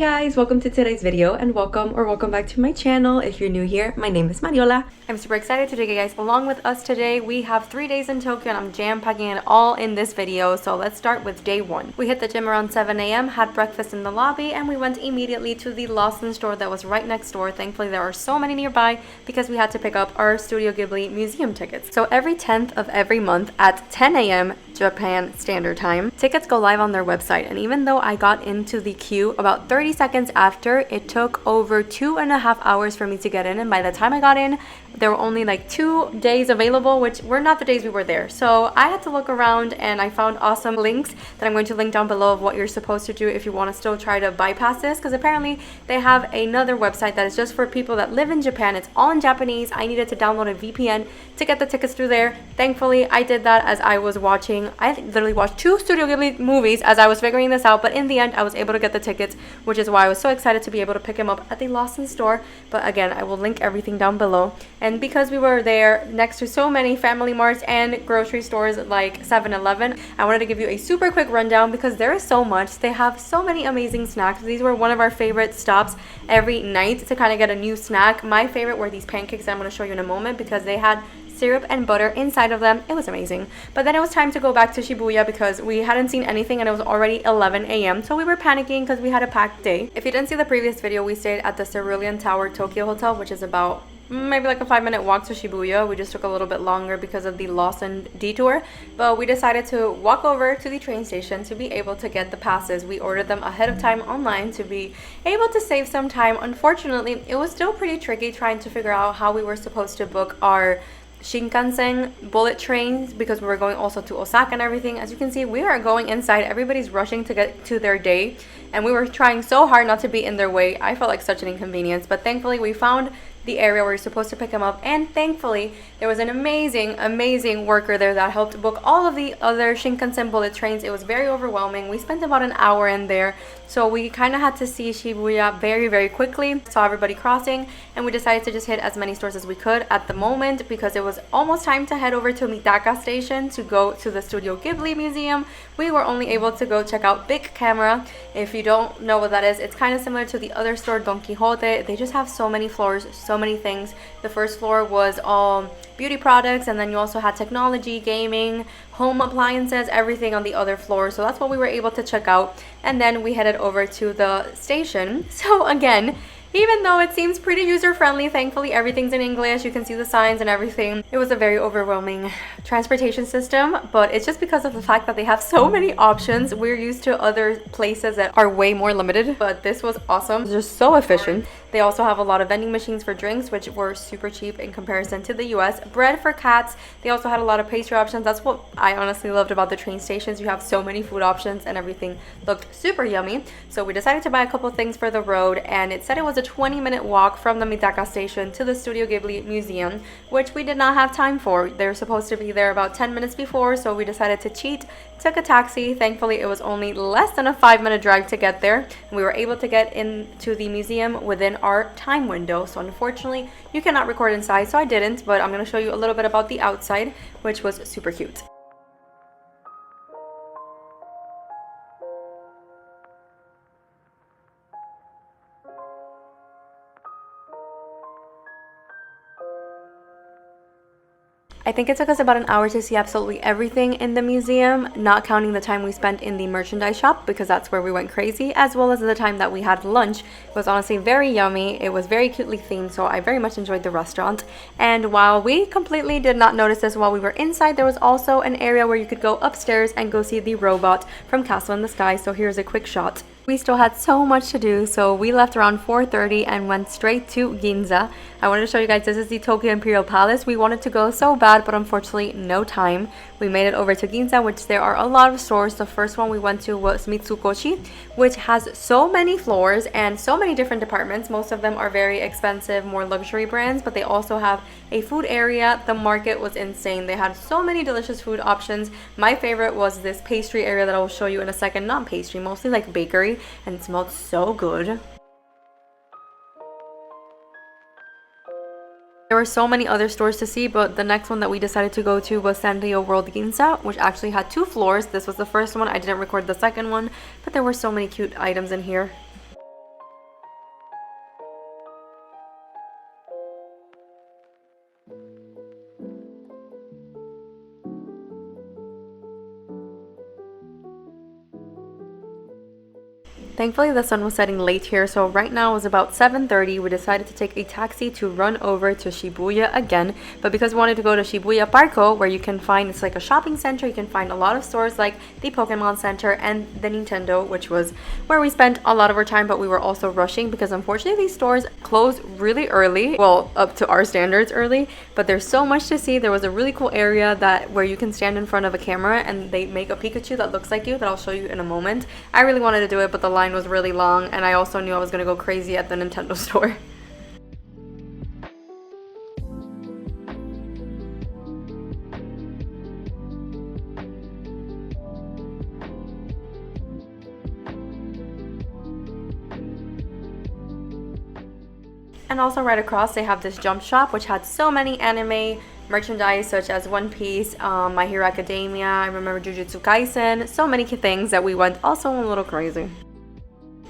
Hey guys, welcome to today's video and welcome back to my channel. If you're new here, my name is Mariola. I'm super excited to take you guys along with us today. We have 3 days in Tokyo and I'm jam-packing it all in this video. So let's start with day 1. We hit the gym around 7 a.m, had breakfast in the lobby, and we went immediately to the Lawson store that was right next door. Thankfully, there are so many nearby because we had to pick up our Studio Ghibli museum tickets. So every 10th of every month at 10 a.m. Japan Standard Time, tickets go live on their website. And even though I got into the queue about 30 seconds after, it took over 2.5 hours for me to get in, and by the time I got in, there were only like 2 days available, which were not the days we were there. So I had to look around and I found awesome links that I'm going to link down below of what you're supposed to do if you want to still try to bypass this, because apparently they have another website that is just for people that live in Japan. It's all in Japanese. I needed to download a VPN to get the tickets through there. Thankfully, I did that as I was watching. I literally watched 2 Studio Ghibli movies as I was figuring this out, but in the end, I was able to get the tickets, which is why I was so excited to be able to pick them up at the Lawson store. But again, I will link everything down below. And because we were there next to so many family marts and grocery stores like 7-Eleven, I wanted to give you a super quick rundown because there is so much. They have so many amazing snacks. These were one of our favorite stops every night to kind of get a new snack. My favorite were these pancakes that I'm going to show you in a moment because they had syrup and butter inside of them. It was amazing. But then it was time to go back to Shibuya because we hadn't seen anything and it was already 11 a.m. So we were panicking because we had a packed day. If you didn't see the previous video, we stayed at the Cerulean Tower Tokyo Hotel, which is about maybe like a 5-minute walk to Shibuya. We just took a little bit longer because of the Lawson detour, but we decided to walk over to the train station to be able to get the passes. We ordered them ahead of time online to be able to save some time. Unfortunately, it was still pretty tricky trying to figure out how we were supposed to book our Shinkansen bullet trains because we were going also to Osaka and everything. As you can see, we are going inside. Everybody's rushing to get to their day and we were trying so hard not to be in their way. I felt like such an inconvenience, but thankfully we found the area where you're supposed to pick them up, and thankfully there was an amazing worker there that helped book all of the other Shinkansen bullet trains. It was very overwhelming. We spent about an hour in there, so we kind of had to see Shibuya very quickly, saw everybody crossing, and we decided to just hit as many stores as we could at the moment because it was almost time to head over to Mitaka Station to go to the Studio Ghibli Museum. We were only able to go check out Big Camera. If you don't know what that is, it's kind of similar to the other store, Don Quixote. They just have so many floors, so many things. The first floor was all beauty products, and then you also had technology, gaming, home appliances, everything on the other floor. So that's what we were able to check out, and then we headed over to the station. So again, even though it seems pretty user-friendly, thankfully everything's in English. You can see the signs and everything. It was a very overwhelming transportation system, but it's just because of the fact that they have so many options. We're used to other places that are way more limited, but this was awesome. It's just so efficient. They also have a lot of vending machines for drinks, which were super cheap in comparison to the US. Bread for cats. They also had a lot of pastry options. That's what I honestly loved about the train stations. You have so many food options and everything looked super yummy. So we decided to buy a couple things for the road, and it said it was a 20-minute walk from the Mitaka station to the Studio Ghibli Museum, which we did not have time for. They were supposed to be there about 10 minutes before, so we decided to cheat, took a taxi. Thankfully, it was only less than a 5-minute drive to get there, and we were able to get into the museum within our time window. So unfortunately, you cannot record inside, so I didn't, but I'm going to show you a little bit about the outside, which was super cute. I think it took us about an hour to see absolutely everything in the museum, not counting the time we spent in the merchandise shop because that's where we went crazy, as well as the time that we had lunch. It was honestly very yummy. It was very cutely themed, so I very much enjoyed the restaurant. And while we completely did not notice this while we were inside, there was also an area where you could go upstairs and go see the robot from Castle in the Sky. So here's a quick shot. We still had so much to do, so we left around 4:30 and went straight to Ginza. I wanted to show you guys, this is the Tokyo Imperial Palace. We wanted to go so bad, but unfortunately no time. We made it over to Ginza, which there are a lot of stores. The first one we went to was Mitsukoshi, which has so many floors and so many different departments. Most of them are very expensive, more luxury brands, but they also have a food area. The market was insane. They had so many delicious food options. My favorite was this pastry area that I will show you in a second. Not pastry, mostly like bakery, and it smelled so good. There were so many other stores to see, but the next one that we decided to go to was Sanrio World Ginza, which actually had 2 floors. This was the first one. I didn't record the second one, but there were so many cute items in here. Thankfully, the sun was setting late here, so right now it was about 7:30. We decided to take a taxi to run over to Shibuya again, but because we wanted to go to Shibuya Parko, where you can find, it's like a shopping center, you can find a lot of stores like the Pokemon Center and the Nintendo, which was where we spent a lot of our time, but we were also rushing because unfortunately these stores close really early, well, up to our standards early, but there's so much to see. There was a really cool area where you can stand in front of a camera and they make a Pikachu that looks like you that I'll show you in a moment. I really wanted to do it, but the line was really long, and I also knew I was gonna go crazy at the Nintendo store. And also right across they have this jump shop which had so many anime merchandise such as One Piece, My Hero Academia, I remember Jujutsu Kaisen, so many things that we went also a little crazy.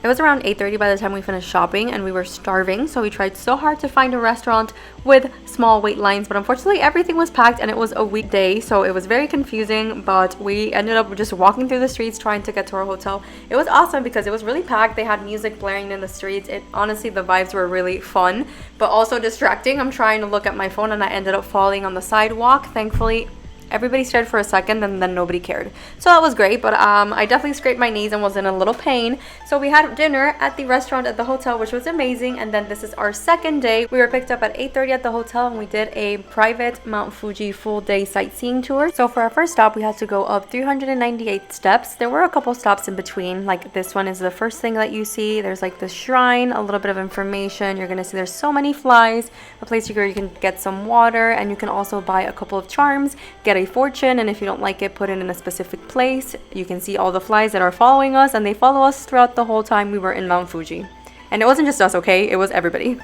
It was around 8:30 by the time we finished shopping, and we were starving, so we tried so hard to find a restaurant with small wait lines, but unfortunately everything was packed and it was a weekday, so it was very confusing, but we ended up just walking through the streets trying to get to our hotel. It was awesome because it was really packed. They had music blaring in the streets. Honestly, the vibes were really fun, but also distracting. I'm trying to look at my phone and I ended up falling on the sidewalk. Thankfully, everybody stared for a second and then nobody cared. So that was great, but I definitely scraped my knees and was in a little pain. So we had dinner at the restaurant at the hotel, which was amazing. And then this is our second day. We were picked up at 8:30 at the hotel and we did a private Mount Fuji full day sightseeing tour. So for our first stop, we had to go up 398 steps. There were a couple stops in between, like this one is the first thing that you see. There's like the shrine, a little bit of information. You're gonna see there's so many flies, a place where you can get some water, and you can also buy a couple of charms, get a fortune, and if you don't like it, put it in a specific place. You can see all the flies that are following us, and they follow us throughout the whole time we were in Mount Fuji. And it wasn't just us, okay? It was everybody.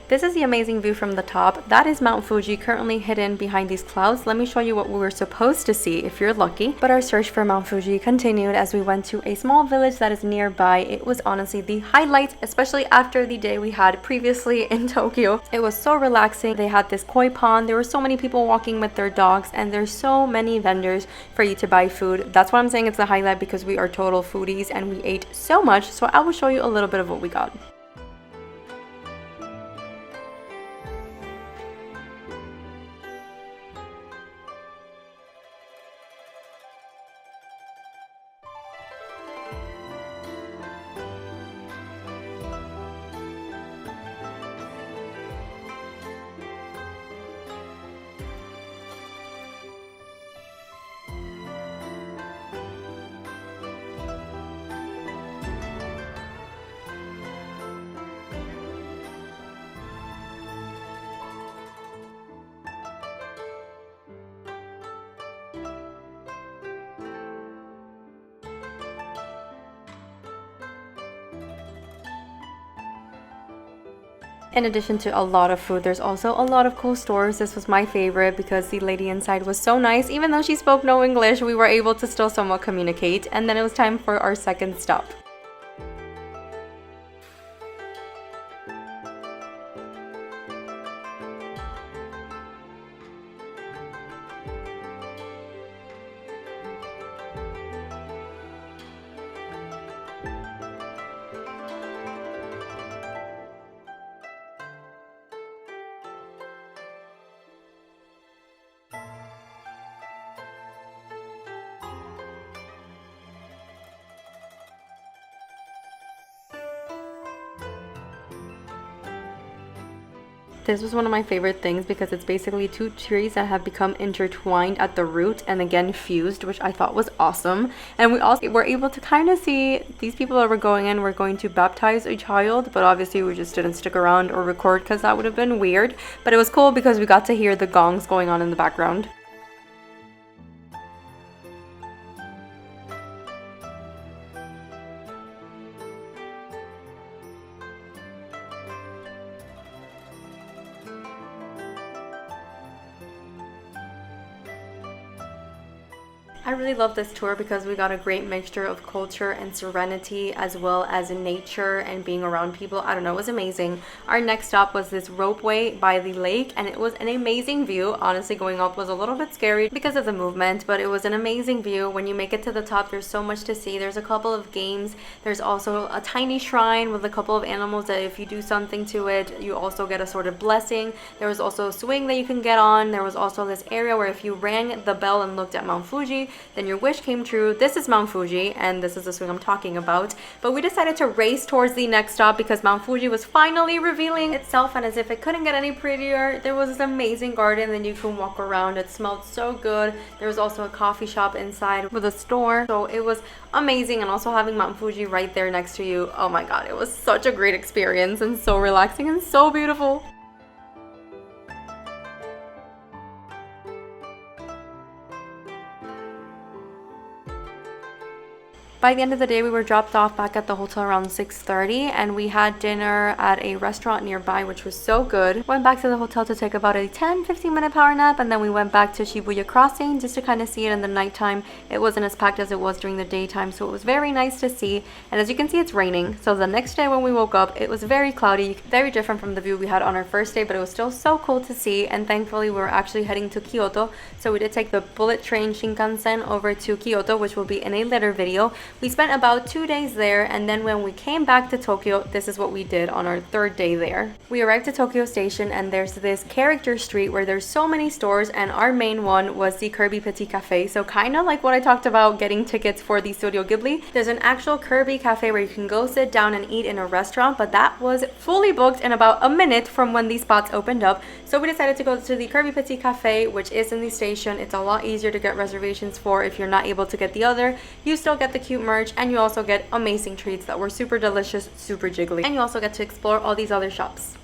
This is the amazing view from the top. That is Mount Fuji, currently hidden behind these clouds. Let me show you what we were supposed to see if you're lucky. But our search for Mount Fuji continued as we went to a small village that is nearby. It was honestly the highlight, especially after the day we had previously in Tokyo. It was so relaxing. They had this koi pond. There were so many people walking with their dogs, and there's so many vendors for you to buy food. That's why I'm saying it's the highlight, because we are total foodies and we ate so much. So I will show you a little bit of what we got. In addition to a lot of food, there's also a lot of cool stores. This was my favorite because the lady inside was so nice. Even though she spoke no English, we were able to still somewhat communicate. And then it was time for our second stop. This was one of my favorite things because it's basically two trees that have become intertwined at the root and again fused, which I thought was awesome. And we also were able to kind of see these people that were going in were going to baptize a child, but obviously we just didn't stick around or record because that would have been weird. But it was cool because we got to hear the gongs going on in the background. I really love this tour because we got a great mixture of culture and serenity as well as nature and being around people. I don't know, it was amazing. Our next stop was this ropeway by the lake and it was an amazing view. Honestly, going up was a little bit scary because of the movement, but it was an amazing view. When you make it to the top, there's so much to see. There's a couple of games. There's also a tiny shrine with a couple of animals that if you do something to it, you also get a sort of blessing. There was also a swing that you can get on. There was also this area where if you rang the bell and looked at Mount Fuji, then your wish came true. This is Mount Fuji, and this is the swing I'm talking about. But we decided to race towards the next stop because Mount Fuji was finally revealing itself, and as if it couldn't get any prettier, there was this amazing garden that you can walk around. It smelled so good. There was also a coffee shop inside with a store, so it was amazing. And also having Mount Fuji right there next to you, oh my god, it was such a great experience and so relaxing and so beautiful. By the end of the day, we were dropped off back at the hotel around 6:30 and we had dinner at a restaurant nearby, which was so good. Went back to the hotel to take about a 10-15 minute power nap, and then we went back to Shibuya Crossing just to kind of see it in the nighttime. It wasn't as packed as it was during the daytime, so it was very nice to see. And as you can see, it's raining. So the next day when we woke up, it was very cloudy, very different from the view we had on our first day, but it was still so cool to see. And thankfully, we were actually heading to Kyoto. So we did take the bullet train Shinkansen over to Kyoto, which will be in a later video. We spent about 2 days there, and then when we came back to Tokyo, this is what we did on our third day there. We arrived at Tokyo Station, and there's this character street where there's so many stores, and our main one was the Kirby Cafe. So kind of like what I talked about getting tickets for the Studio Ghibli, there's an actual Kirby Cafe where you can go sit down and eat in a restaurant, but that was fully booked in about a minute from when these spots opened up. So we decided to go to the Kirby Cafe, which is in the station. It's a lot easier to get reservations for if you're not able to get the other. You still get the cute merch, and you also get amazing treats that were super delicious, super jiggly, and you also get to explore all these other shops.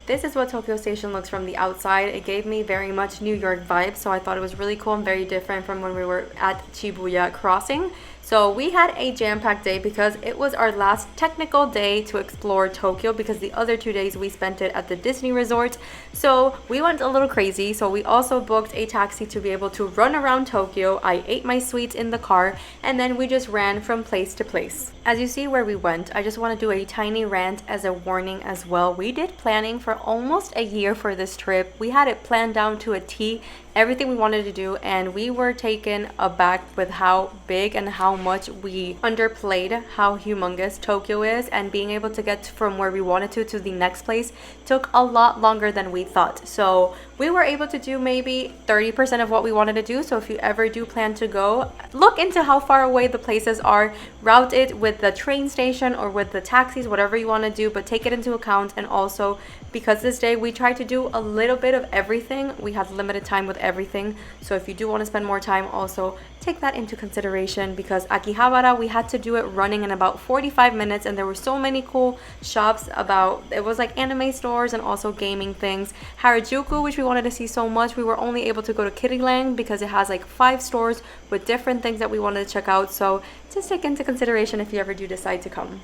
This is what Tokyo Station looks from the outside. It gave me very much New York vibes, so I thought it was really cool and very different from when we were at Shibuya Crossing. So we had a jam-packed day because it was our last technical day to explore Tokyo, because the other 2 days we spent it at the Disney Resort. So we went a little crazy. So we also booked a taxi to be able to run around Tokyo. I ate my sweets in the car, and then we just ran from place to place. As you see where we went, I just want to do a tiny rant as a warning as well. We did planning for almost a year for this trip. We had it planned down to a T, everything we wanted to do, and we were taken aback with how big and how much we underplayed how humongous Tokyo is, and being able to get from where we wanted to the next place took a lot longer than we thought. So we were able to do maybe 30% of what we wanted to do. So if you ever do plan to go, look into how far away the places are, route it with the train station or with the taxis, whatever you want to do, but take it into account. And also, because this day we tried to do a little bit of everything, we had limited time with everything. So if you do want to spend more time, also take that into consideration, because Akihabara, we had to do it running in about 45 minutes, and there were so many cool shops about, it was like anime stores and also gaming things. Harajuku, which we wanted to see so much, we were only able to go to Kiriland because it has like 5 stores with different things that we wanted to check out. So just take into consideration if you ever do decide to come.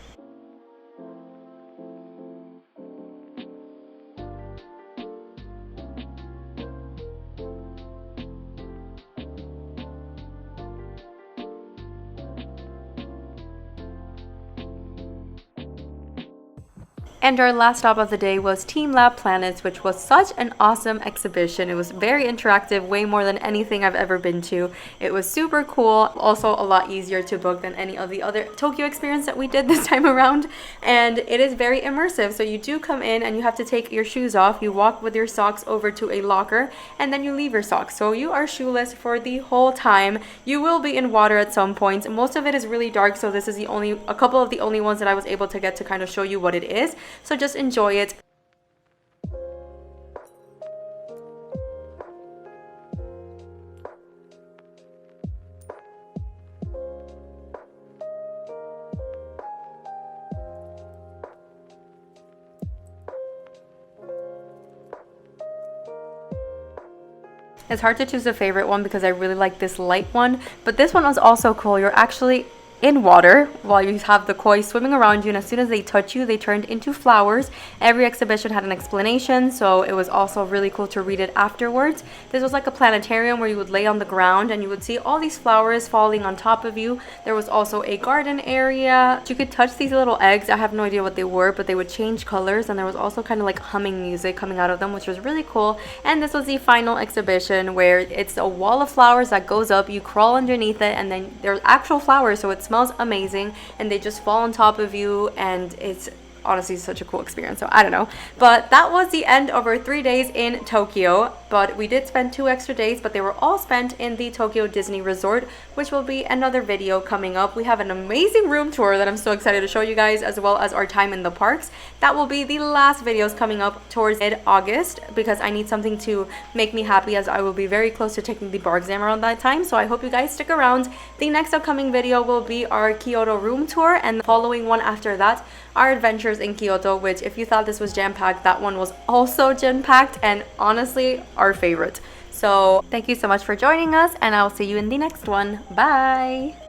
And our last stop of the day was TeamLab Planets, which was such an awesome exhibition. It was very interactive, way more than anything I've ever been to. It was super cool, also a lot easier to book than any of the other Tokyo experience that we did this time around. And it is very immersive. So you do come in and you have to take your shoes off. You walk with your socks over to a locker, and then you leave your socks. So you are shoeless for the whole time. You will be in water at some point. Most of it is really dark, so this is a couple of the only ones that I was able to get to kind of show you what it is. So just enjoy it. It's hard to choose a favorite one because I really like this light one, but this one was also cool. You're actually in water while you have the koi swimming around you, and as soon as they touch you, they turned into flowers. Every exhibition had an explanation, so it was also really cool to read it afterwards. This was like a planetarium where you would lay on the ground and you would see all these flowers falling on top of you. There was also a garden area. You could touch these little eggs. I have no idea what they were, but they would change colors, and there was also kind of like humming music coming out of them, which was really cool. And this was the final exhibition where it's a wall of flowers that goes up. You crawl underneath it, and then there's actual flowers, so it's smells amazing, and they just fall on top of you, and it's honestly such a cool experience. So I don't know, but that was the end of our 3 days in Tokyo. But we did spend 2 extra days, but they were all spent in the Tokyo Disney Resort, which will be another video coming up. We have an amazing room tour that I'm so excited to show you guys, as well as our time in the parks. That will be the last videos coming up towards mid-August, because I need something to make me happy, as I will be very close to taking the bar exam around that time. So I hope you guys stick around. The next upcoming video will be our Kyoto room tour, and the following one after that, our adventures in Kyoto, which if you thought this was jam-packed, that one was also jam-packed, and honestly our favorite. So thank you so much for joining us, and I'll see you in the next one. Bye.